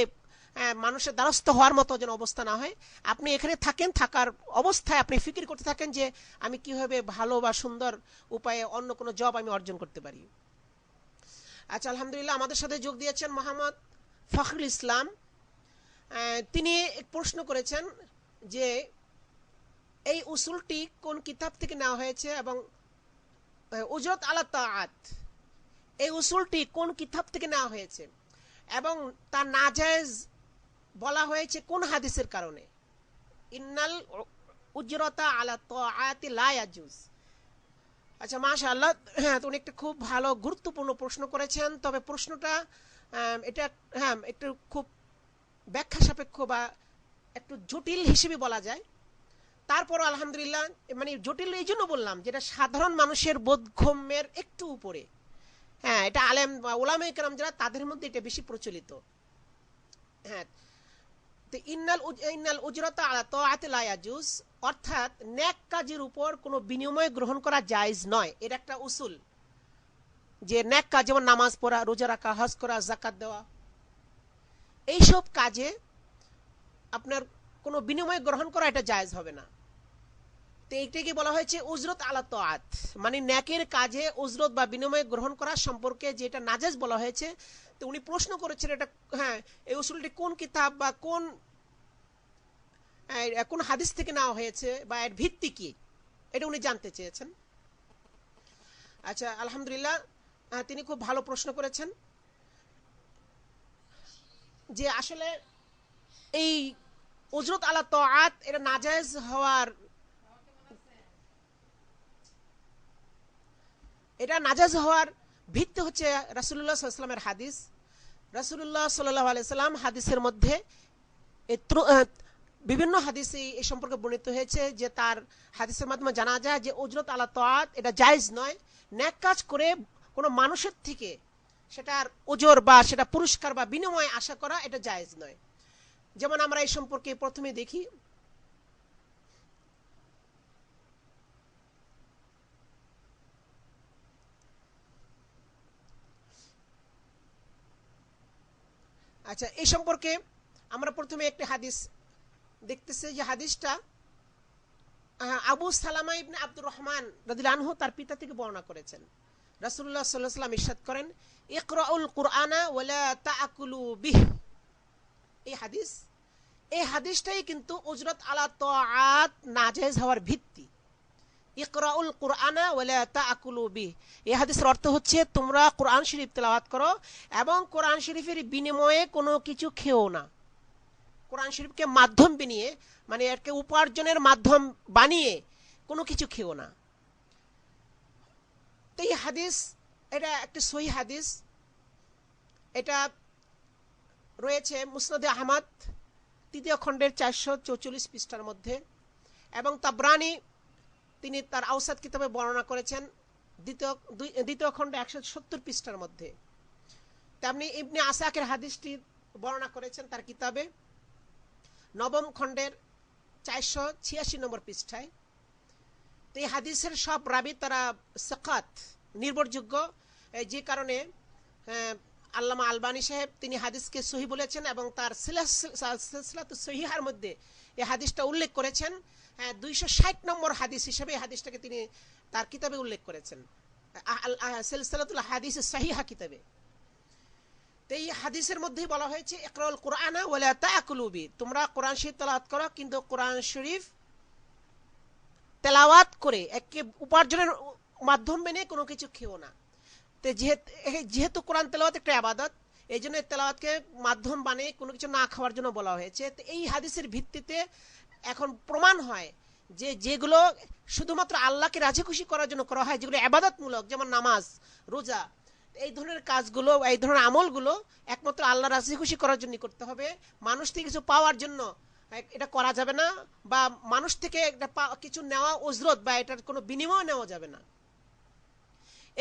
মানুষের দ্বারস্থ হওয়ার মতো যেন অবস্থা না হয়। আপনি এখানে থাকেন, থাকার অবস্থায় আপনি ফিকির করতে থাকেন যে আমি কিভাবে ভালো বা সুন্দর উপায়ে অন্য কোনো জব আমি অর্জন করতে পারি। আচ্ছা, আলহামদুলিল্লাহ আমাদের সাথে যোগ দিয়েছেন মোহাম্মদ ফখরুল ইসলাম। তিনি এক প্রশ্ন করেছেন যে এই উসুলটি কোন কিতাব থেকে নেওয়া হয়েছে এবং উজরত আলা তাআত এই উসুলটি কোন কিতাব থেকে নেওয়া হয়েছে এবং তার নাজায়েজ বলা হয়েছে কোন হাদিসের কারণে। ইন্নাল উজরতা আলা তাআতি লা ইয়াজুজ। আচ্ছা, মাশাআল্লাহ, হ্যাঁ, তো উনি একটা খুব ভালো গুরুত্বপূর্ণ প্রশ্ন করেছেন। তবে প্রশ্নটা এটা একটু খুব ব্যাখ্যা সাপেক্ষ বা একটু জটিল হিসেবে বলা যায়। তারপর আলহামদুলিল্লাহ, মানে জটিল এই জন্য বললাম যেটা সাধারণ মানুষের বোধগম্যের একটু উপরে। হ্যাঁ, এটা আলেম বা ওলামায়ে কেরাম যারা তাদের মধ্যে এটা বেশি প্রচলিত। হ্যাঁ, তো ইন্নাল উজরাতা আলা তাআতি লা ইয়াজুজ, অর্থাৎ নেক কাজের উপর কোনো বিনিময় গ্রহণ করা জায়েজ নয়। এর একটা উসুল যে নেক কাজ, যেমন নামাজ পড়া, রোজা রাখা, হজ করা, যাকাত দেওয়া, এইসব কাজে আপনার কোনো বিনিময় গ্রহণ করা এটা জায়েজ হবে না। তো এইটাকে বলা হয়েছে উজরত আলা তাআত, মানে নেকের কাজে উজরত বা বিনিময় গ্রহণ করা সম্পর্কে যেটা নাজায়েজ বলা হয়েছে। তো উনি প্রশ্ন করেছেন এটা, হ্যাঁ, এই উসুলটি কোন কিতাব বা কোন হাদিস থেকে নেওয়া হয়েছে বা এর ভিত্তি কি, এটা উনি জানতে চেয়েছেন। আচ্ছা, আলহামদুলিল্লাহ, তিনি খুব ভালো প্রশ্ন করেছেন যে আসলে এই উজরত আলা তাআত এটা নাজায়েজ হওয়ার, ভিত্তি হচ্ছে রাসূলুল্লাহ সাল্লাল্লাহু আলাইহি ওয়াসাল্লামের হাদিস। রাসূলুল্লাহ সাল্লাল্লাহু আলাইহি ওয়াসাল্লাম হাদিসের মধ্যে বিভিন্ন হাদিসে এই সম্পর্কে বর্ণিত হয়েছে যে তার হাদিসের মাধ্যমে জানা যায় যে উজরত আলা তাআত এটা জায়েজ নয়। নেক কাজ করে কোনো মানুষের থেকে সেটার ওজর বা সেটা পুরস্কার বা বিনিময় আশা করা এটা জায়েজ নয়। যেমন আমরা এই সম্পর্কে প্রথমে দেখি, আচ্ছা, এই সম্পর্কে আমরা প্রথমে একটি হাদিস দেখতেছি যে হাদিসটা আবু সালামা ইবনে আব্দুর রহমান রাদিয়াল্লাহু আনহু তার পিতা থেকে বর্ণনা করেছেন। রাসূলুল্লাহ সাল্লাল্লাহু আলাইহি ওয়াসাল্লাম ইরশাদ করেন, ইকরাউল কুরআনা ওয়ালা তাআকুলু বিহি। এই হাদিসটাই কিন্তু উজরত আলা তাআত নাজায়েজ হওয়ার ভিত্তি। ইকরাউল কুরআনা ওয়ালা তাআকুলু বিহি, এই হাদিসের অর্থ হচ্ছে তোমরা কোরআন শরীফ তেলাওয়াত করো এবং কোরআন শরীফের বিনিময়ে কোনো কিছু খেও না। কোরআন শরীফকে মাধ্যম বানিয়ে, মানে এরকে উপার্জনের মাধ্যম বানিয়ে কোনো কিছু খেও না। তো এই হাদিস এটা একটা সহিহ হাদিস। এটা রয়েছে মুসনাদে আহমদ ৩য় খণ্ডের ৪৪৪ পৃষ্ঠার মধ্যে, এবং তাবরানী তিনি তার আওসাত কিতাবে বর্ণনা করেছেন দ্বিতীয় খণ্ড 170 পৃষ্ঠার মধ্যে। তেমনি ইবনে আসাকির হাদিসটি বর্ণনা করেছেন তার কিতাবে নবম খণ্ডের 486 নম্বর পৃষ্ঠায়। তো এই হাদিসের সব রাবী তারা সিকাত, নির্ভরযোগ্য, যে কারণে আল্লামা আলবানী সাহেব তিনি হাদিসকে সহি বলেছেন এবং তার সিলসিলাতুস সহিহার মধ্যে এই হাদিসটা উল্লেখ করেছেন। 260 নম্বর হাদিস হিসেবে এই হাদিসটাকে তিনি তার কিতাবে উল্লেখ করেছেন, সিলসিলাতুল হাদিস সহিহা কিতাবে। তো এই হাদিসের মধ্যেই বলা হয়েছে ইকরাউল কুরআনা ওয়ালা তাকুলু বি, তোমরা কোরআন শরীফ তেলাওয়াত করো কিন্তু কোরআন শরীফ তেলাওয়াত করে একে উপার্জনের মাধ্যম মেনে কোনো কিছু খেও না। তো যেহেতু কোরআন তেলাওয়াত একটা ইবাদত, এই জন্য তেলাওয়াতকে মাধ্যম বানিয়ে কোনো কিছু না খাওয়ার জন্য বলা হয়েছে। তো এই হাদিসের ভিত্তিতে এখন প্রমাণ হয় যে যেগুলো শুধুমাত্র আল্লাহকে রাজি খুশি করার জন্য করা হয়, যেগুলো ইবাদতমূলক, যেমন নামাজ, রোজা, এই ধরনের কাজগুলো, এই ধরনের আমলগুলো একমাত্র আল্লাহ রাজি খুশি করার জন্য করতে হবে। মানুষ থেকে কিছু পাওয়ার জন্য এটা করা যাবে না, বা মানুষ থেকে একটা কিছু নেওয়া উজরত বা এটার কোনো বিনিময় নেওয়া যাবে না।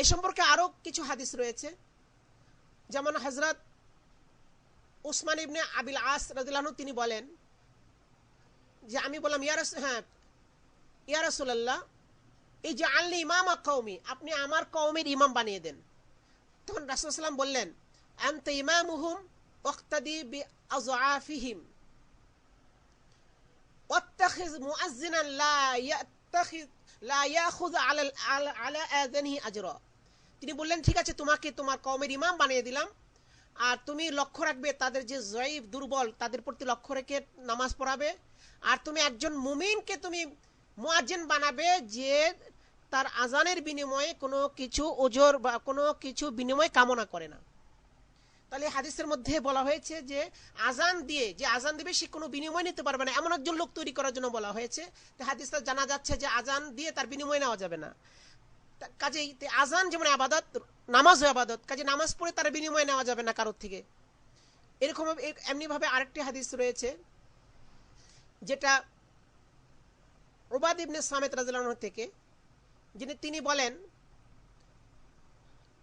এ সম্পর্কে আরো কিছু হাদিস রয়েছে, যেমন হযরত উসমান ইবনে আবিল আস রাদিয়াল্লাহু আনহু তিনি বলেন যে আমি বললাম ইয়া রাসূলুল্লাহ ইজআলনি ইমামা কওমি, আপনি আমার কওমের ইমাম বানিয়ে দেন। তখন রাসূল সাল্লাল্লাহু আলাইহি ওয়াসাল্লাম বললেন আনতা ইমামুহুম ওয়াক্তাদি বিআযআফিহিম ওয়াত্তাখিয মুআজ্জিনান লা ইয়াখুযু আলা আযানিহি আজরা। তিনি বললেন ঠিক আছে, তোমাকে তোমার কওমের ইমাম বানিয়ে দিলাম, আর তুমি লক্ষ্য রাখবে তাদের যে জয়ীফ দুর্বল তাদের প্রতি লক্ষ্য রেখে নামাজ পড়াবে, আর তুমি একজন মুমিনকে তুমি মুয়াজ্জিন বানাবে যে তার আজানের বিনিময়ে কোনো কিছু ওজর বা কোনো কিছু বিনিময় কামনা করে না। তাহলে হাদিসের মধ্যে বলা হয়েছে যে আজান দিয়ে যে আজান দিবে সে কোনো বিনিময় নিতে পারবে না, এমন একজন লোক তৈরি করার জন্য বলা হয়েছে। তো হাদিসটা জানা যাচ্ছে যে আজান দিয়ে তার বিনিময় নেওয়া যাবে না। কাজেই আজান যেমন ইবাদত, নামাজও ইবাদত, কাজে নামাজ পড়ে তার বিনিময় নেওয়া যাবে না কারোর থেকে। এরকম এমনি ভাবে আরেকটি হাদিস রয়েছে যেটা উবাদ ইবনে সামিত রাদিয়াল্লাহু আনহু থেকে, যিনি তিনি বলেন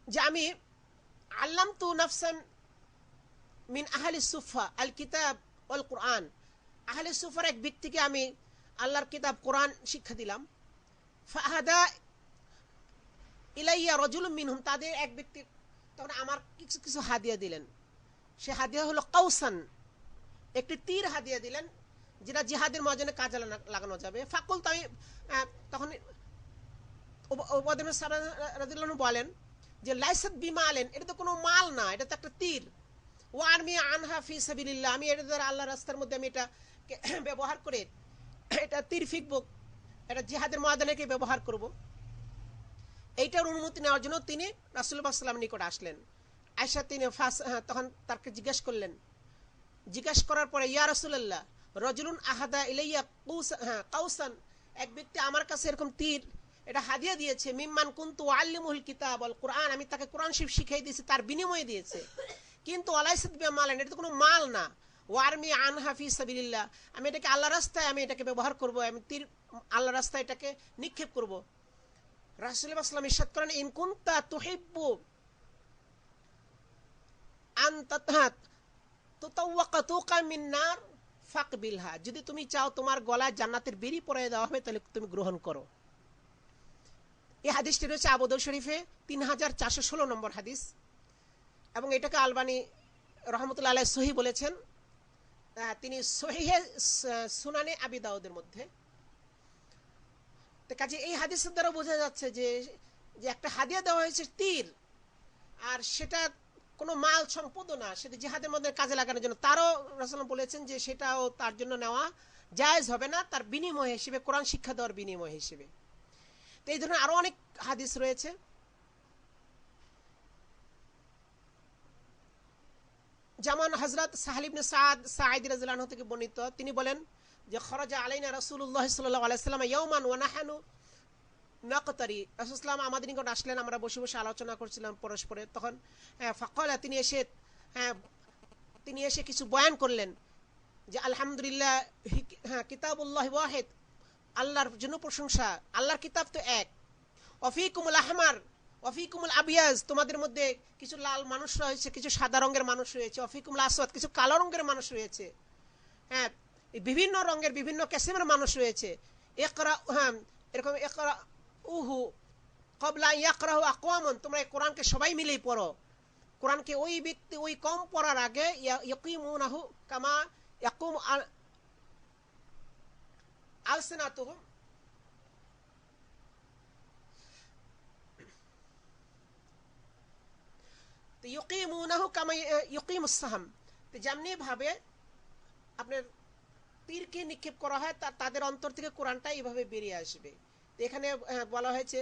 যে আমি আল্লামতু নাফসান মিন আহলি সুফা আল কিতাব ওয়াল কুরআন, আহলি সুফার এক ব্যক্তিকে আমি আল্লাহর কিতাব কোরআন শিক্ষা দিলাম। ফাহাদা ইলাইয়া রাজুলুম মিনহুম, তাদের এক ব্যক্তি তখন আমার কিছু কিছু হাদিয়া দিলেন। সে হাদিয়া হলো কাউসান, একটি তীর হাদিয়া দিলেন যেটা জিহাদের ময়দানে কাজে লাগানো যাবে। ফাকুল তাই তখন উবাদ ইবনে সামিত রাদিয়াল্লাহু আনহু বলেন যে লাইসাত বিমালেন, এটা তো কোনো মাল না, এটা তো একটা তীর। ওয়ারমি আনহা ফি সাবিলিল্লাহ, আমি এটা দ্বারা আল্লাহর রাস্তার মধ্যে আমি এটা ব্যবহার করে এটা তীর ফিকবো, এটা জিহাদের ময়দানে ব্যবহার করব। এইটার অনুমতি নেওয়ার জন্য তিনি রাসূলুল্লাহ সাল্লাল্লাহু আলাইহি ওয়াসাল্লাম নিকট আসলেন। আয়েশা তিনি তখন তাকে জিজ্ঞেস করলেন, জিজ্ঞেস করার পরে ইয়া রাসূলুল্লাহ রাজুলুন আহাদা ইলাইয়া কাউসান, এক ব্যক্তি আমার কাছে এরকম তীর এটা হাদিয়া দিয়েছে, মিম্মান কুনতু আল্লিমুল কিতাব ওয়াল কুরআন, আমি তাকে কোরআন শরীফ শিখিয়ে দিয়েছি, তার বিনিময়ে দিয়েছে, কিন্তু ওয়ালাইসাত বিমালান, এটা তো কোনো মাল না। ওয়ারমি আনহা ফি সাবিলিল্লাহ, আমি এটাকে আল্লাহর রাস্তায় আমি এটাকে ব্যবহার করব, আমি তীর আল্লাহর রাস্তায় এটাকে নিক্ষেপ করব। রাসূলুল্লাহ সাল্লাল্লাহু আলাইহি ওয়াসাল্লাম ইরশাদ করেন ইন কুনতা তুহিব্বু আন তুতাওয়াকা তুকা মিন নার ফাকবিলহা, যদি তুমি চাও তোমার গলায় জান্নাতের বেরি পরিয়ে দেওয়া হবে তাহলে তুমি গ্রহণ করো। এই হাদিসটি রয়েছে আবু দাউদ শরীফে 3416 নম্বর হাদিস, এবং এটাকে আলবানী রহমতুল্লাহ আলাইহি সহিহ বলেছেন, তিনি সহিহে সুনানে আবি দাউদের মধ্যে। তো কাজে এই হাদিসের দ্বারা বোঝা যাচ্ছে যে একটা হাদিয়া দেওয়া হয়েছে তীর, আর সেটা কোনো মাল সম্পদও না, সেটা জিহাদের মধ্যে কাজে লাগানোর জন্য, তারও রাসূলুল্লাহ বলেছেন যে সেটাও তার জন্য নেওয়া জায়েজ হবে না, তার বিনিময় হিসেবে, কোরআন শিক্ষা দেওয়ার বিনিময় হিসেবে। তো এই ধরনের আরো অনেক হাদিস রয়েছে। যেমন হযরত সাহল ইবনে সাঈদ রাদিয়াল্লাহু আনহু থেকে বর্ণিত, তিনি বলেন যে খরাজা আলাইনা রাসূলুল্লাহ সাল্লাল্লাহু আলাইহি ওয়াসাল্লাম ইয়াওমান ওয়া নাহনু নাকতারি, রাসূল সাল্লাল্লাহু আমাদের নিকট আসলেন, আমরা বসে বসে আলোচনা করছিলাম পরস্পরে। তখন ফাকালা, তিনি এসে কিছু বয়ান করলেন যে আলহামদুলিল্লাহ কিতাবুল্লাহ ওয়াহিদ, আল্লাহর জন্য প্রশংসা, আল্লাহর কিতাব তো এক, অফিকুমুল আহমার অফিকুমুল আবিয়াজ, তোমাদের মধ্যে কিছু লাল মানুষ রয়েছে, কিছু সাদা রঙের মানুষ রয়েছে, অফিকুমুল আসওয়াদ, কিছু কালো রঙের মানুষ রয়েছে, হ্যাঁ, বিভিন্ন রঙের বিভিন্ন কিসিমের মানুষ রয়েছে। ইকরা, হ্যাঁ, এরকম ইকরা উহু ক্বাবলা ইয়াকরাহু আকওয়ামুন, তোমরা এই কোরআনকে সবাই মিলেই পড়ো। কোরআনকে ওই ব্যক্তি ওই কম পড়ার আগে ইয়াকিমুনাহু কামা ইয়াকুম আলসিনাতুহুম, তো ইউকিমুনাহু কামা ইউকিমুস সাহাম, তো যেমনি ভাবে আপনার তীরকে নিক্ষেপ করা হয় তাদের অন্তর থেকে কোরআনটা এইভাবে বেরিয়ে আসবে। তো এখানে বলা হয়েছে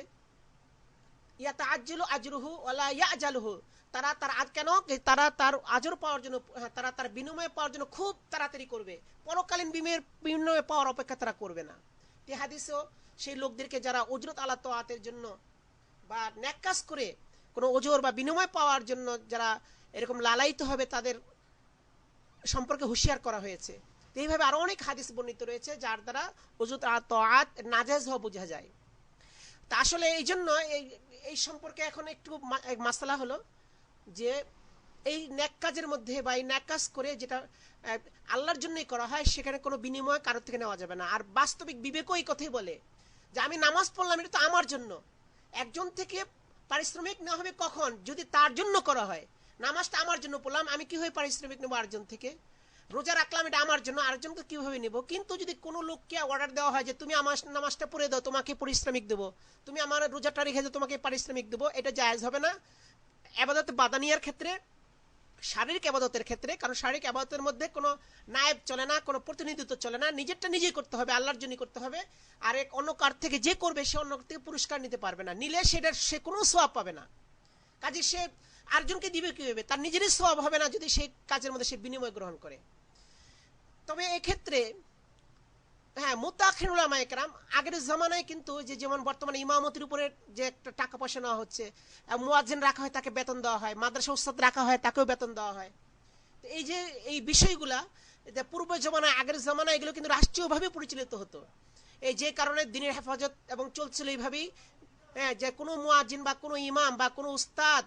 ইয়াতাআজ্জালু আজরুহু ওয়ালা ইয়াজালুহু, তারা তার কেন তারা তার আজর পাওয়ার জন্য, তারা তার বিনিময় পাওয়ার জন্য খুব তাড়াতাড়ি করবে, পরকালীন বিনিময় পাওয়ার অপেক্ষা তারা করবে না। এই হাদিসেও সেই লোকদেরকে যারা উজরত আলা তাআতের জন্য বা নেক কাজ করে কোনো ওজর বা বিনিময় পাওয়ার জন্য যারা এরকম লালায়িত হবে তাদের সম্পর্কে হুঁশিয়ার করা হয়েছে। এইভাবে আরো অনেক হাদিস বর্ণিত রয়েছে যার দ্বারা উজরত আলা তাআত নাজায়েজ হওয়া বোঝা যায়। তা আসলে এই জন্য এই সম্পর্কে এখন একটু মাসলা হলো যে এই নেক কাজের মধ্যে বা এই নেক কাজ করে যেটা আল্লাহর জন্যই করা হয় সেখানে কোনো বিনিময় কারোর থেকে নেওয়া যাবে না। আর বাস্তবিক বিবেকও এই কথাই বলে যে আমি নামাজ পড়লাম এটা তো আমার জন্য, একজন থেকে পারিশ্রমিক নেওয়া হবে কখন, যদি তার জন্য করা হয়। নামাজটা আমার জন্য পড়লাম, আমি কিভাবে পারিশ্রমিক নেবো আরেকজন থেকে? রোজা রাখলাম এটা আমার জন্য, আরেকজনকে কিভাবে নেব? কিন্তু যদি কোনো লোককে অর্ডার দেওয়া হয় যে তুমি আমার নামাজটা পড়ে দাও, তোমাকে পারিশ্রমিক দেবো, তুমি আমার রোজাটা রেখে দাও, তোমাকে পারিশ্রমিক দেবো, এটা জায়েজ হবে না ইবাদত বাদানিয়ার ক্ষেত্রে, শারীরিক ইবাদতের ক্ষেত্রে। কারণ শারীরিক ইবাদতের মধ্যে কোনো নায়েব চলে না, কোনো প্রতিনিধিত্ব চলে না, নিজেরটা নিজেই করতে হবে, আল্লাহর জন্যই করতে হবে। আর এক অন্য কার থেকে যে করবে সে অন্য থেকে পুরস্কার নিতে পারবে না, নিলে সেটার সে কোনো সওয়াব পাবে না। কাজে সে আরেকজনকে দিবে কিভাবে? তার নিজেরই সওয়াব হবে না যদি সেই কাজের মধ্যে সে বিনিময় গ্রহণ করে। তবে এক্ষেত্রে হ্যাঁ, মুতাখির উলামায়ে কেরাম আগের জামানায় কিন্তু যেমন বর্তমানে ইমামতির উপরে যে একটা টাকা পয়সা নেওয়া হচ্ছে, মুয়াজ্জিন রাখা হয় তাকে বেতন দেওয়া হয়, মাদ্রাসা উস্তাদ রাখা হয় তাকেও বেতন দেওয়া হয়। তো এই যে এই বিষয়গুলা পূর্ব জামানায় আগের জামানায় এগুলো কিন্তু রাষ্ট্রীয়ভাবে পরিচালিত হতো। এই যে কারণে দিনের হেফাজত এবং চলছিল এইভাবেই, হ্যাঁ, যে কোনো মুয়াজ্জিন বা কোনো ইমাম বা কোনো উস্তাদ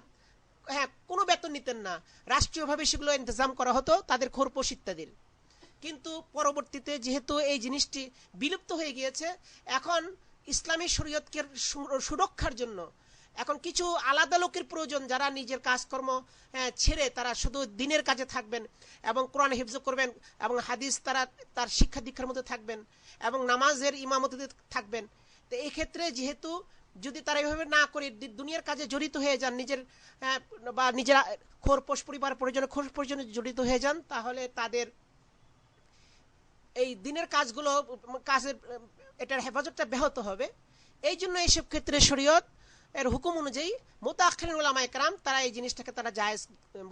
হ্যাঁ কোনো বেতন নিতেন না, রাষ্ট্রীয়ভাবে সেগুলো ইন্তজাম করা হতো তাদের খোরপোশ ইত্যাদির। কিন্তু পরবর্তীতে যেহেতু এই জিনিসটি বিলুপ্ত হয়ে গিয়েছে, এখন ইসলামী শরীয়তকে সুরক্ষার জন্য এখন কিছু আলাদা লোকের প্রয়োজন যারা নিজের কাজকর্ম ছেড়ে তারা শুধু দিনের কাজে থাকবেন এবং কোরআন হিফজ করবেন এবং হাদিস তার শিক্ষা দীক্ষার মধ্যে থাকবেন এবং নামাজের ইমামতিতে থাকবেন। তো এই ক্ষেত্রে যেহেতু যদি তারা এইভাবে না করে দুনিয়ার কাজে জড়িত হয়ে যান, নিজের বা নিজের খোরপোশ পরিবার পরিজনের খোরপোশ পরিজনে জড়িত হয়ে যান, তাহলে তাদের এই দিনের কাজগুলো কাজের এটার হেফাজতটা ব্যাহত হবে। এই জন্য এইসব ক্ষেত্রে শরীয়ত এর হুকুম অনুযায়ী মুতাআখিরিন উলামায়ে কেরাম তারা এই জিনিসটাকে তারা জায়েজ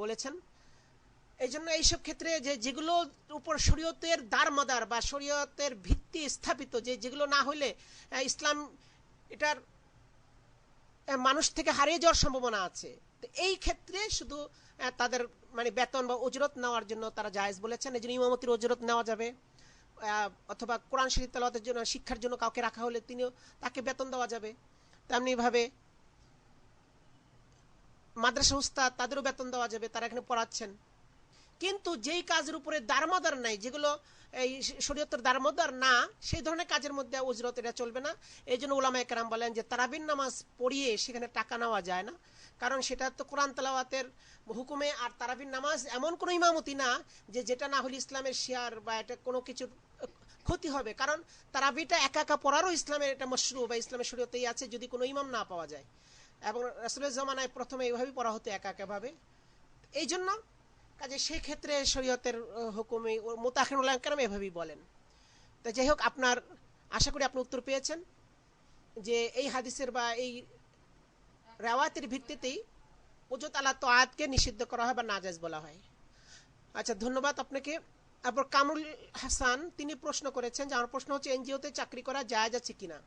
বলেছেন। এই জন্য এইসব ক্ষেত্রে যেগুলোর উপর শরীয়তের দারমদার বা শরীয়তের ভিত্তি স্থাপিত, যেগুলো না হলে ইসলাম এটার মানুষ থেকে হারিয়ে যাওয়ার সম্ভাবনা আছে, তো এই ক্ষেত্রে শুধু তাদের মানে বেতন বা উজরত নেওয়ার জন্য তারা জায়েজ বলেছেন। এই জন্য ইমামতির উজরত নেওয়া যাবে, অথবা কোরআন শরীফ তেলাওয়াতের জন্য শিক্ষার জন্য কাউকে রাখা হলে তাকে বেতন দেওয়া যাবে। তেমনি ভাবে মাদ্রাসা উস্তাদ তাদেরও বেতন দেওয়া যাবে, তারা এখানে পড়াচ্ছেন। কিন্তু যেই কাজের উপরে দারমদার নাই, যেগুলো এই শরীয়তের দারমদার না, সেই ধরনের কাজের মধ্যে উজরত এটা চলবে না। এই জন্য উলামায়ে কেরাম বলেন যে তারাবির নামাজ পড়িয়ে সেখানে টাকা নেওয়া যায় না, কারণ সেটা তো কোরআন তেলাওয়াতের হুকুমে। আর তারাবির নামাজ এমন কোনো ইমামতি না যেটা না হলে ইসলামের শিয়ার বা এটা কোনো কিছুর ক্ষতি হবে, কারণ তারাবিটা একা একা পড়ারও ইসলামের এটা মশরু বা ইসলামের শরীয়তেই আছে যদি কোনো ইমাম না পাওয়া যায়। এবং রাসূলের জামানায় প্রথমে এইভাবেই পড়া হতো একা একা ভাবে। এই জন্য কাজে সেই ক্ষেত্রে শরীয়তের হুকুমে মুতাআখিরিন উলামায়ে কেরাম এভাবেই বলেন। তো যাই হোক, আপনার আশা করি আপনি উত্তর পেয়েছেন যে এই হাদিসের বা এই রাওয়াতের ভিত্তিতেই উজরত আলা তাআতকে নিষিদ্ধ করা হয় বা নাজায়েজ বলা হয়। আচ্ছা, ধন্যবাদ আপনাকে। তারপর কামরুল হাসান তিনি প্রশ্ন করেছেন যে আমার প্রশ্ন হচ্ছে এনজিওতে চাকরি করা জায়েজ আছে কিনা।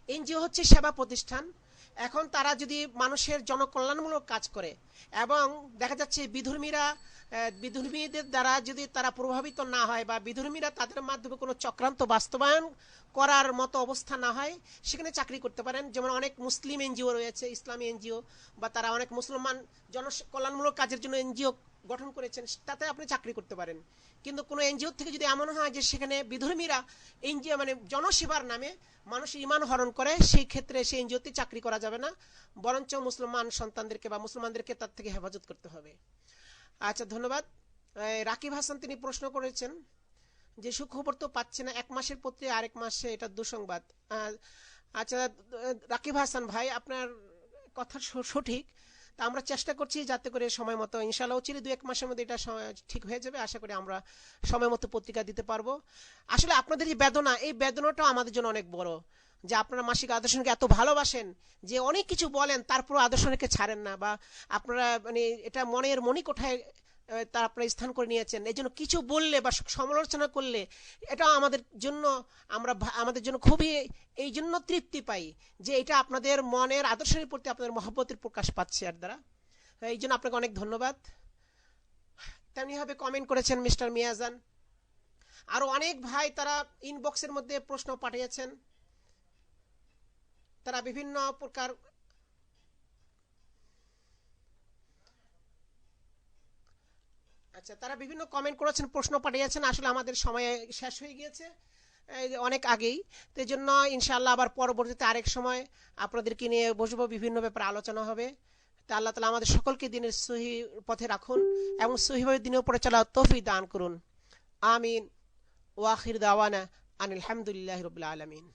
এনজিও হচ্ছে সেবা প্রতিষ্ঠান এখন তারা যদি মানুষের জনকল্যাণমূলক কাজ করে এবং দেখা যাচ্ছে বিধর্মীদের দ্বারা যদি তারা প্রভাবিত না হয় বা বিধর্মীরা তাদের মাধ্যমে কোনো চক্রান্ত বাস্তবায়ন করার মতো অবস্থা না হয়, সেখানে চাকরি করতে পারেন। যেমন অনেক মুসলিম এনজিও রয়েছে, ইসলামী এনজিও, বা তারা অনেক মুসলমান জনকল্যাণমূলক কাজের জন্য এনজিও গঠন করেছেন, তাতে আপনি চাকরি করতে পারেন। কিন্তু কোনো এনজিও থেকে যদি এমন হয় যে সেখানে বিধর্মীরা এনজিও মানে জনসেবার নামে মানুষের ইমান হরণ করে, সেই ক্ষেত্রে সেই এনজিওতে চাকরি করা যাবে না, বরঞ্চ মুসলমান সন্তানদেরকে বা মুসলমানদেরকে তার থেকে হেফাজত করতে হবে। আচ্ছা, ধন্যবাদ। রাকিব হাসান তিনি প্রশ্ন করেছেন যে সুখবর তো পাচ্ছে না, 1 মাসের পত্রে আরেক মাসে এটা দুঃসংবাদ। আচ্ছা রাকিব হাসান ভাই, আপনার কথা সঠিক। তা আমরা চেষ্টা করছি যাতে করে সময় মতো, ইনশাআল্লাহ চিরে 2-1 মাসের মধ্যে এটা ঠিক হয়ে যাবে। আশা করি আমরা সময় মতো পত্রিকা দিতে পারবো। আসলে আপনাদের যে বেদনা, এই বেদনাটাও আমাদের জন্য অনেক বড়, যে আপনারা মাসিক আদর্শনকে এত ভালোবাসেন যে অনেক কিছু বলেন তারপরও আদর্শনকে ছাড়েন না, বা আপনারা মানে এটা মনের মণিকোঠায় তা আপনারা স্থান করে নিয়েছেন। এই জন্য কিছু বললে বা সমালোচনা করলে এটা আমাদের জন্য খুবই এই জন্য তৃপ্তি পাই যে এটা আপনাদের মনের আদর্শের প্রতি আপনাদের মহব্বতের প্রকাশ পাচ্ছে এর দ্বারা। এই জন্য আপনাকে অনেক ধন্যবাদ। তেমনিভাবে কমেন্ট করেছেন মিস্টার মিয়াজান, আরো অনেক ভাই তারা ইনবক্সের মধ্যে প্রশ্ন পাঠিয়েছেন, তারা বিভিন্ন প্রকার তারা বিভিন্ন কমেন্ট করেছেন, প্রশ্ন পাঠিয়েছেন। আসলে আমাদের সময় শেষ হয়ে গিয়েছে অনেক আগেই, তো এই জন্য ইনশাআল্লাহ আবার পরবর্তীতে আরেক সময় আপনাদেরকে নিয়ে বসবো, বিভিন্ন ব্যাপারে আলোচনা হবে। তা আল্লাহ তাআলা আমাদের সকলকে দিনের সহি পথে রাখুন এবং সহিভাবে দিনের উপরে চলার তৌফিক দান করুন। আমিন। ওয়া আখির দাওয়ানা আনিল হামদুলিল্লাহি রাব্বিল আলামিন।